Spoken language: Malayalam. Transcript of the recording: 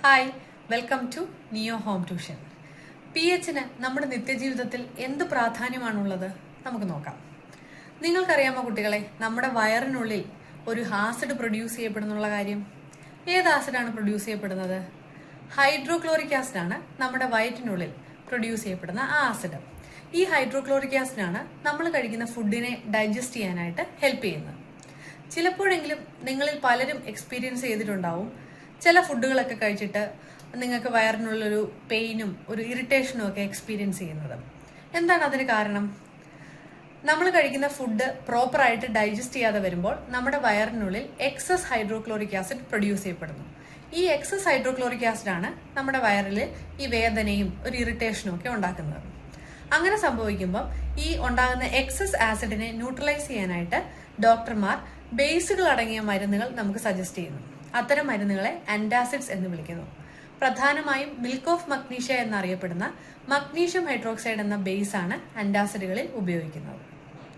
Hi, welcome to neo home tuition. PHന് നമ്മുടെ നിത്യജീവിതത്തിൽ എന്ത് പ്രാധാന്യമാണുള്ളത് നമുക്ക് നോക്കാം. നിങ്ങൾക്കറിയാമോ കുട്ടികളെ, നമ്മുടെ വയറിനുള്ളിൽ ഒരു ആസിഡ് പ്രൊഡ്യൂസ് ചെയ്യപ്പെടുന്നുള്ള കാര്യം? ഏത് ആസിഡാണ് പ്രൊഡ്യൂസ് ചെയ്യപ്പെടുന്നത്? ഹൈഡ്രോക്ലോറിക് ആസിഡാണ് നമ്മുടെ വയറ്റിനുള്ളിൽ പ്രൊഡ്യൂസ് ചെയ്യപ്പെടുന്ന ആ ആസിഡ്. ഈ ഹൈഡ്രോക്ലോറിക് ആസിഡാണ് നമ്മൾ കഴിക്കുന്ന ഫുഡിനെ ഡൈജസ്റ്റ് ചെയ്യാനായിട്ട് ഹെൽപ്പ് ചെയ്യുന്നത്. ചിലപ്പോഴെങ്കിലും നിങ്ങളിൽ പലരും എക്സ്പീരിയൻസ് ചെയ്തിട്ടുണ്ടാവും, ചില ഫുഡുകളൊക്കെ കഴിച്ചിട്ട് നിങ്ങൾക്ക് വയറിനുള്ളൊരു പെയിനും ഒരു ഇറിറ്റേഷനും ഒക്കെ എക്സ്പീരിയൻസ് ചെയ്യുന്നത്. എന്താണ് അതിന് കാരണം? നമ്മൾ കഴിക്കുന്ന ഫുഡ് പ്രോപ്പറായിട്ട് ഡൈജസ്റ്റ് ചെയ്യാതെ വരുമ്പോൾ നമ്മുടെ വയറിനുള്ളിൽ എക്സസ് ഹൈഡ്രോക്ലോറിക് ആസിഡ് പ്രൊഡ്യൂസ് ചെയ്യപ്പെടുന്നു. ഈ എക്സസ് ഹൈഡ്രോക്ലോറിക് ആസിഡാണ് നമ്മുടെ വയറിൽ ഈ വേദനയും ഒരു ഇറിറ്റേഷനും ഒക്കെ ഉണ്ടാക്കുന്നത്. അങ്ങനെ സംഭവിക്കുമ്പോൾ ഈ ഉണ്ടാകുന്ന എക്സസ് ആസിഡിനെ ന്യൂട്രലൈസ് ചെയ്യാനായിട്ട് ഡോക്ടർമാർ ബേസുകൾ അടങ്ങിയ മരുന്നുകൾ നമുക്ക് സജസ്റ്റ് ചെയ്യുന്നു. അത്തരം മരുന്നുകളെ ആന്റാസിഡ്സ് എന്ന് വിളിക്കുന്നു. പ്രധാനമായും മിൽക്ക് ഓഫ് മഗ്നീഷ്യ എന്നറിയപ്പെടുന്ന മഗ്നീഷ്യം ഹൈഡ്രോക്സൈഡ് എന്ന ബേസ് ആണ് ആന്റാസിഡുകളിൽ ഉപയോഗിക്കുന്നത്.